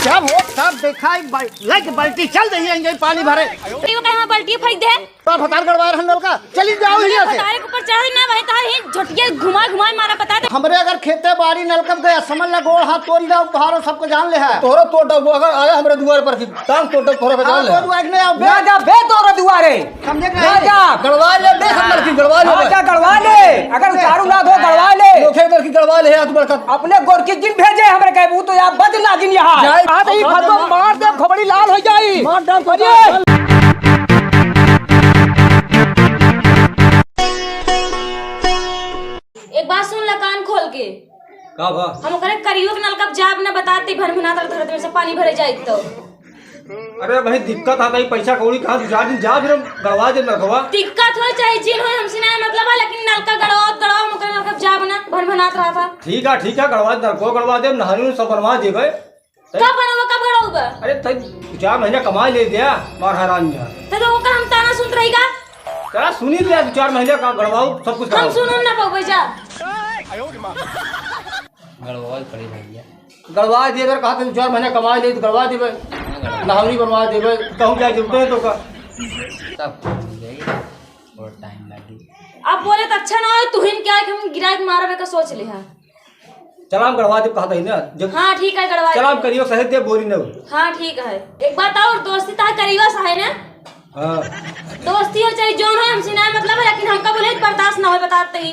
जब हो सब देखा लग बल्टी चल रही है यही पानी भरे बल्टी फेंक दे तो फतार गड़वा रहा नल का चली जाओ यहाँ से तारे के ऊपर चढ़ ना भाई तार ही झटके घुमा घुमा मारा बता दे हमरे अगर खेते बाड़ी नलकम गया समझ ला गोड़ हाथ तोड़ ना तोहारो सबको जान ले है तोरा तोड़ अगर आया हमरे दुआर पर की टांग तोड़ तोरा पे जान ले नहीं आओ ना जा बे तोरा दुआरे समझे ना जा गड़वा ले बे सब लड़की गड़वा ले जा गड़वा ले अगर चारू ना दो गड़वा ले लोखे लड़की गड़वा ले है तुम्हारे साथ अपने गोर के दिन भेजे हमरे कहबू तो या बद लागिन यहां आ दई फटो मार दे खबड़ी लाल हो जाई मार डाल एक बात सुन ला कान खोल के का बा हम करे करियो के नलका जाब ना बताते भर भना तर धरत में से पानी भरे जाई तो अरे भाई दिक्कत आता है पैसा कौड़ी कहां दो चार दिन जा फिर गड़वा दे ना गवा दिक्कत हो चाहे जिन हो हमसे ना मतलब है लेकिन नलका गड़वा मुकर नलका जाब ना भर भनात रहा था ठीक है गड़वा दे को गड़वा दे नहानी सब बनवा देबे कब बनवा कब गड़ाऊबा अरे तई 4 महीना कमा ले दिया मार हैरान जा तो ओकर हम ताना सुनत रहीगा क्या सुनी ले 2-4 महीने का गड़वाओ सब कुछ हम सुनो ना पाबे जा गड़बड़ करी भैया गड़वा दे अगर कहा 2-4 महीने कमा ले तो गड़वा देबे नहावनी बनवा देबे कहूं जाए जूते तो का सब हो जाएगी और टाइम लगी अब बोले तो अच्छा ना हो तुहिन क्या कि हम गिरा के मारबे का सोच ले है चला हम गड़वा दे कहता ही ना जब हां ठीक है गड़वा चला हम करियो सही दे बोरी न हां ठीक है एक बात और दोस्ती ता करीबा सा है ना हां दोस्ती हो चाहे जोन है हमसे ना मतलब है लेकिन हमका बोले बर्दाश्त ना हो बताते ही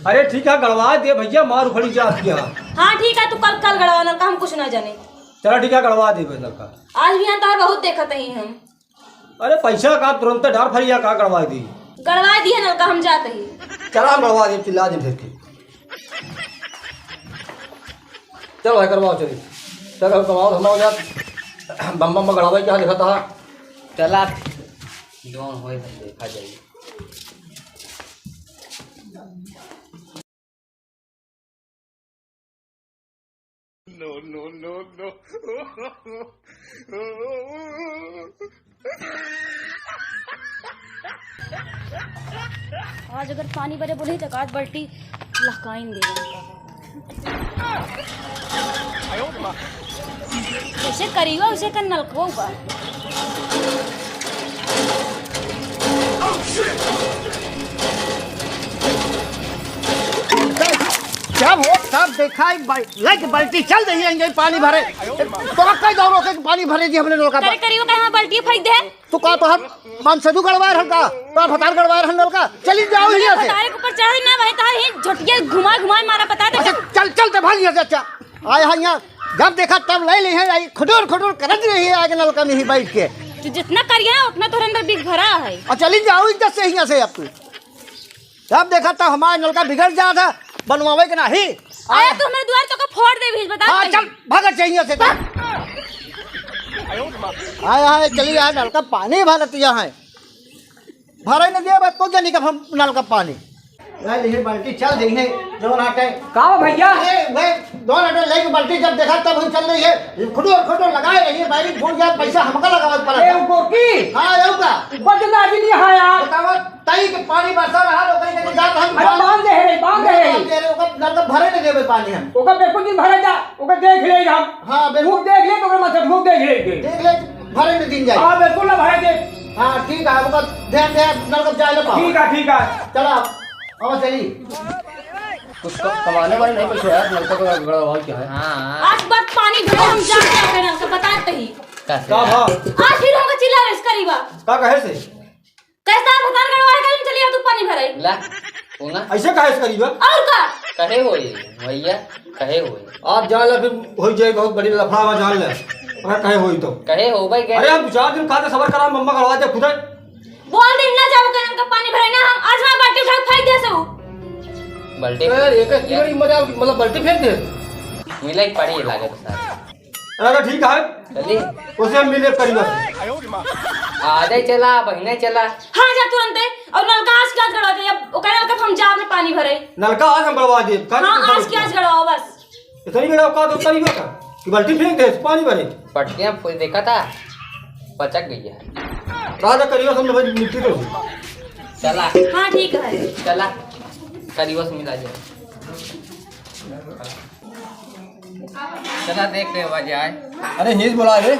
अरे ठीक है गड़वा दे भैया मार उखड़ी जाती है हाँ ठीक है तू कल गड़वा नलका हम कुछ ना जाने चला ठीक है गड़वा दे नलका आज भी तार बहुत देखते ही हम अरे पैसा का तुरंत डार फरिया का गड़वा दी गड़वा दिए नलका हम जाते ही चला हम गड़वा दे चिल्ला दे फिर के चल भाई करवाओ चलिए चल हम कमाओ हम जा बम बम गड़वा क्या लिखा था चला जोन हो देखा जाएगी No. आज अगर पानी भरे बोले तो आज बल्टी लहकाइन दे जैसे करियो उसे कर नलको का जब हो सब देखा लग बल्टी चल रही है यही पानी भरे तो कई दौड़ो के पानी भरे जी हमने नलका करे करियो का हम बल्टी फेंक दे तो का तो हम मानसदू गड़वा रहा का तो फतार गड़वा रहा नलका चली जाओ यहाँ से तारे के ऊपर चढ़ ना भाई तार ही झटके घुमा घुमा मारा बता दे अच्छा चल भाग यहाँ से अच्छा आए हाँ यहाँ जब देखा तब ले ली है खुटूर करज रही है आगे नलका में ही बैठ के तू जितना करिए ना उतना तोरे अंदर बिग भरा है और चली जाओ इज्जत से यहाँ से अब तू जब देखा तब हमारा नलका बिगड़ जा था बनवावे के नहीं आया तो हमारे द्वार तो का फोड़ दे भी बता हाँ चल भागत चाहिए से आए चली आए नल का पानी भरत यहाँ भरे न दिए तो जानी कब हम नल का पानी बाल्टी चल रही है दो नाटे का भैया दो नाटे लेके बाल्टी जब देखा तब हम चल रही है खुटो लगाए रही है बाइक फूट गया पैसा हमका लगावा पड़ा ए गोकी हाँ जाऊंगा बदला भी नहीं आया बताओ तई के पानी बरसा रहा लोग कहीं जात हम अरे बांध दे ओकर नल का भरे न देबे पानी हम ओका बेकुल दिन भरे जा ओका देख ले हम हां मुंह देख ले तो ओकर मतलब मुंह देख ले देख ले भरे न दिन जाए हां बिल्कुल ना भरे दे हाँ ठीक है ओकर ध्यान दे नल का जाए ले ठीक है चला अब चली कुछ कमाने वाले नहीं पैसे यार नलका का गड़वा क्या है हाँ आज बात पानी भरे हम जाते हैं नल का बताते ही कैसे का भा आज फिर हमका चिल्ला रहे करीबा का कहे से कैसा भतार गड़वा के हम चलिए तू पानी भरे ला सुना ऐसे कहे से करीबा और का कहे होई भैया कहे होई आप जान ले फिर हो जाए बहुत बड़ी लफड़ा जान ले अगर कहे होई तो कहे हो भाई अरे हम 4 दिन खाते सबर करा मम्मा गड़वा दे खुद बोल दिन ना जाओ कहीं का पानी भरे ना हम आज वहां बाल्टी उठा फेंक दे सब बल्टी एक बड़ी मजा मतलब बल्टी फेंक दे मिला ही पड़ी लागे तो साथ अरे ठीक है चलिए उसे हम मिले करीबा आधे चला बहिने चला हां जा तुरंत और नलका आज क्या गड़वा दे अब ओकरे नलका हम जाब में पानी भरे नलका आज हम गड़वा दे हां आज क्या गड़वाओ बस इतनी बड़ा का तो तरीका का कि बल्टी फेंक दे पानी भरे पटकियां फूल देखा था पचक गई है राजा करियो हम लोग मिट्टी तो चला हां ठीक है चला करीबस मिला जाए चला देख ले वजह आए। अरे हीज बोला रे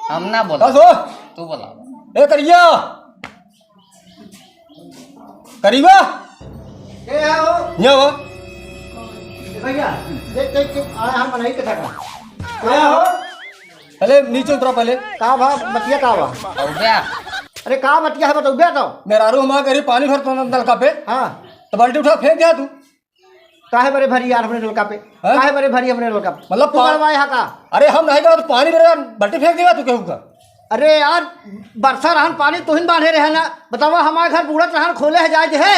हम ना बोला बस हो तू बोला। ए करिया करीबा ये है वो ये हो भैया देख देख देख आया हम नहीं के थका क्या हो पहले नीचे उतरो पहले का भा मतिया का बा और क्या अरे का मतिया है बताओ तो मेरा रू हमारा करी पानी भर तो नलका पे हाँ तो बाल्टी उठा फेंक दिया तू काहे बड़े भरी यार अपने नलका पे हाँ? काहे बड़े भरी अपने नलका पे मतलब तू करवाए हा का अरे हम नहीं करा तो पानी मेरा बाल्टी फेंक देगा तू कहूँ का अरे यार बरसा रहन पानी तुहिन बांधे रहे ना बतावा हमारे घर बूढ़त रहन खोले है जाए है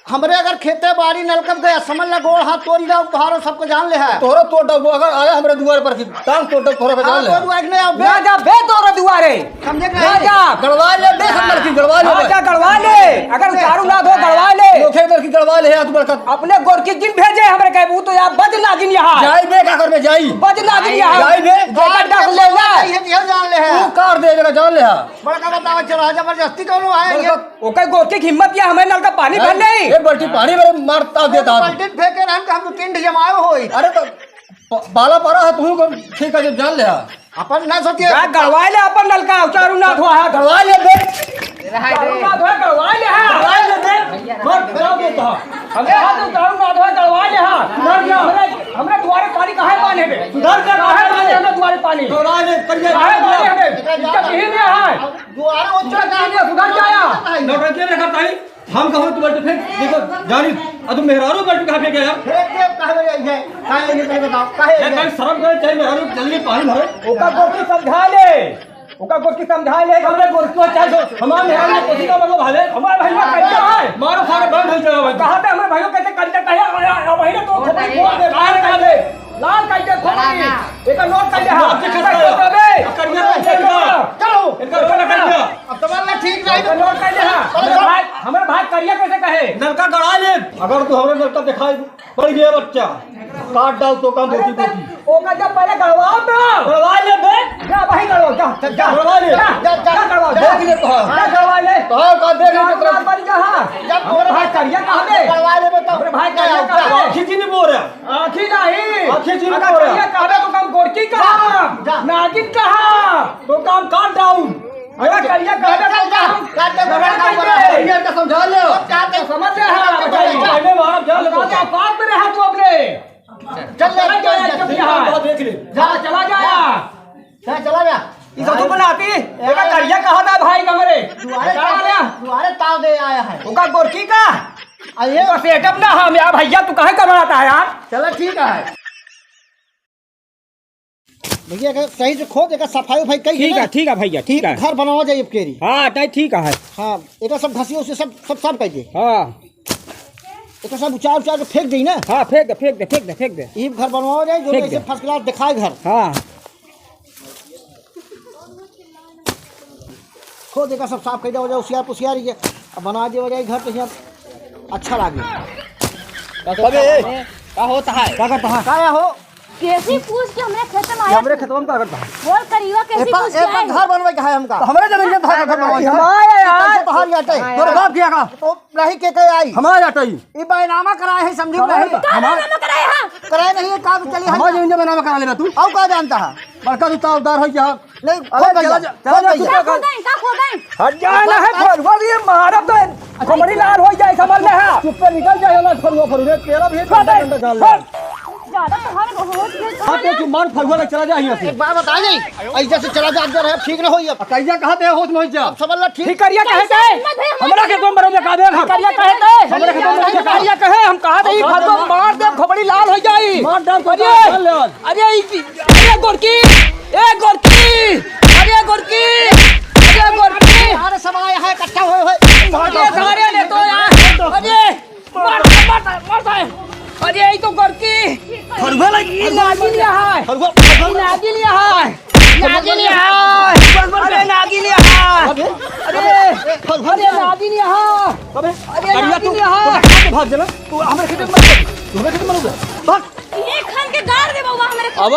हमरे अगर खेते बाड़ी नलकप गया समझ ला गोड़ हाथ तोड़ जाओ तुहारो सबको जान ले है तोरा तोड़ दो अगर आया हमारे दुआर पर की टांग तोड़ दो तोरा का जान ले ना जा बे तोरे दुआरे समझे ना कि जा गड़वा ले बे हम लड़की गड़वा ले हाँ, जा गड़वा ले अगर दारू ना दो गड़वा ले लोखे लड़की गड़वा ले तू बड़का अपने गोरकी जिन भेजे हमरे कहबू तो यार बज लागिन यहाँ जाई बे का कर में जाई बज लागिन यहाँ जाई बे जेकर डक ले ला ये जान ले है तू कार दे जगह जान ले बड़का बतावा चलो जबरदस्ती कौन आए ओकर गोरकी की हिम्मत या हमें नल का पानी भर नहीं एक बाल्टी पानी मेरे मारता देता पलटिन फेंके रहन हम तो टिंड जमाए होई अरे तो बाला पड़ा है तू को ठीक है जान ले अपन ना सोचिए जा गड़वा ले अपन नलका चारू ना धोआ है गड़वा ले बे चारू ना धोआ गड़वा ले है गड़वा ले बे मत गड़वा दे तो हमें हाथ चारू ना धोआ गड़वा ले है सुधर जा हमरे द्वारे पानी काहे बांधे बे सुधर जा काहे बांधे हमरे द्वारे पानी गड़वा ले करिए काहे बांधे हमें इसका कहीं नहीं है दुआरे उच्च का नहीं सुधर जाया नौटंकी नहीं करता ही हम कहूं तू बाल्टी फेंक देखो जानी अब तू मेहरारू बाल्टी कहां फेंक यार फेंक दे काहे बजे है काहे नहीं पहले बताओ काहे ये कहीं शर्म करे चाहिए मेहरारू जल्दी पानी भरे ओका गोरकी समझा ले ओका गोरकी समझा ले हमरे गोरकी चाहे हमारे मेहरारू ने कोसी का मतलब भाले हमारे भैया कैसे है मारो सारे बंद हो जाएगा भाई कहा थे हमारे भाइयों कैसे करते कहे भैया तो खोपड़ी खोल दे बाहर कर दे लाल कैसे खोपड़ी एक नोट कैसे हां करिया चलो इनका कर दिया अब तुम्हारा ठीक नहीं एक नोट कैसे हां हमारे भाई करिया कैसे कहे नलका गड़ा ले अगर तू हमारे नलका दिखाई पड़ गया बच्चा काट डाल तो काम होती होती ओका जब पहले गड़वाओ तो गड़वा ले बे जा भाई गड़वाओ जा गड़वा ले जा गड़वाओ देख ले तो जा गड़वा ले तो का देख ले ना बन कहां जब हमारे भाई करिया कहां पे करवा ले बताओ हमारे भाई करिया कहां पे आखी जी नहीं बोल रहा आखी नहीं आखी जी अगर नहीं बोल करिया रहा कहां तो काम गोरकी कहां नागिन कहां तो काम काट डाउन अगर करिया कहां तो काम काट दे करिया का समझा ले समझ रहे हैं बताइए पहले मारा जान ले क्या बात में रहा तू अपने चल ले देख ले जा चला जाया चला गया ये सब तो बनाती एका करिया कहा था भाई कमरे तुम्हारे ताव दे आया है उनका गोरकी का आइए तो सेटअप ना हम यार भैया तू कहे करवाता है यार चलो ठीक है भैया अगर सही से खोद एक सफाई उफाई कही ठीक है भैया ठीक है घर बनावा जाइए केरी हाँ ठीक है हाँ एक सब घसी उसे सब साफ कर दे हाँ एक सब उचार के फेंक दी ना हाँ फेंक दे ये घर बनवाओ जाए जो ऐसे फर्स्ट क्लास दिखाए घर हाँ खोद देखा सब साफ कर दिया उसियार पुसियार ये अब बना दिया जाए घर तो यहाँ अच्छा लगे क्या होता है क्या करता है क्या हो कैसी पूछ के हमने खेत में आया हमरे खेतवा में क्या करता है बोल करियो कैसी पूछ के आए घर बनवाए का है हमका हमारे जमीन में घर बनवाई हमारे यार तो हर जाते तोरे बाप किया का तो नहीं के आई हमारा जाता ही ये बैनामा कराए है समझो नहीं हमारा कराए हां कराए नहीं है का चली हमारे जमीन में नाम करा लेना तू और का जानता है बड़का तू तावदार हो क्या नहीं अरे चला जा का खोदें हट जाना है फरवर ये मारा तो कमरी लाल हो जाए समझ ले है चुप पे निकल जाए ना फरुआ तेरा भी ज्यादा तुम्हारे बहुत खेत हां ते तू मार फरुआ लग चला जा यहां से एक बात बता नहीं ऐसे से चला जा अंदर है ठीक ना होई अब कैया कहते हैं होश में हो जा समझ ला ठीक ठीक करिया कहे थे हमरा के तुम बरोबर का दे करिया कहे थे हमरा के तुम करिया कहे हम कहा थे फरवा मार दे खोपड़ी लाल हो जाई मार डाल को अरे गोरकी अरे गोरकी सारे सब आए हैं इकट्ठा हुए अरे सारे ने तो यार अरे मार अरे ये तो गोरकी फरवा लगी नागिन यहाँ है नागिन यहाँ है अरे नागिन यहाँ अरे नागिन यहाँ अरे नागिन यहाँ भाग देना तू हमारे खेत में तू हमारे खेत में मत भाग ये खान के गाड़ दे बाबा हमारे अब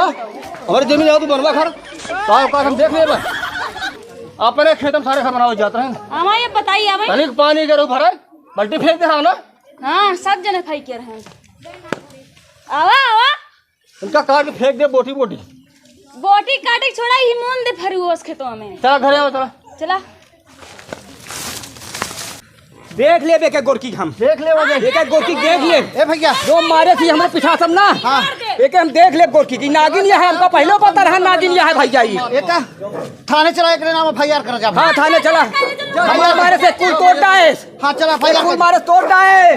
हमारी जमीन आओ तू बनवा घर तो का हम देख ले अपने खेत में सारे घर बनाओ जाते हैं हमारे ये बताइए अब तनिक पानी के रू भरे बाल्टी फेंक दे ना हां सब जने खाई के रहे आवा इनका काट के फेंक दे बोटी बोटी। बोटी काटे के छोड़ा ही मोन दे फरुओस खेतों में। चला घरे आओ चला। चला देख ले बेके गोरकी हम देख ले वो बेके गोरकी देख ले। ए भैया जो मारे थी हमारे पीछा सब ना हाँ बेके हम देख ले गोरकी की नागिन यह है। हमका पहले पता रहा नागिन यह है भैया ये। एक थाने चला एक नाम FIR कर जा। हाँ थाने चला हमारे मारे से कुल तोड़ डाए। हाँ चला FIR कुल मारे तोड़ डाए।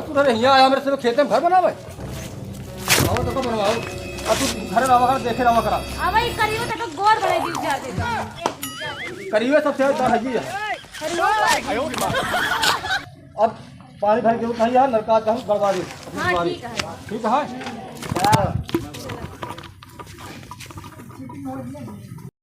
तू अरे यहाँ आया मेरे से खेत में घर बनावे। आओ तो बनवाओ। अब तू घर रहा कर देखे रहा करा। अब ये करियो तो गोर बड़े दी जा देता। करिए सबसे ज्यादा हजी है। अब पानी भर के उठाई यार नलका का गड़वा दे। हां ठीक है। ठीक है।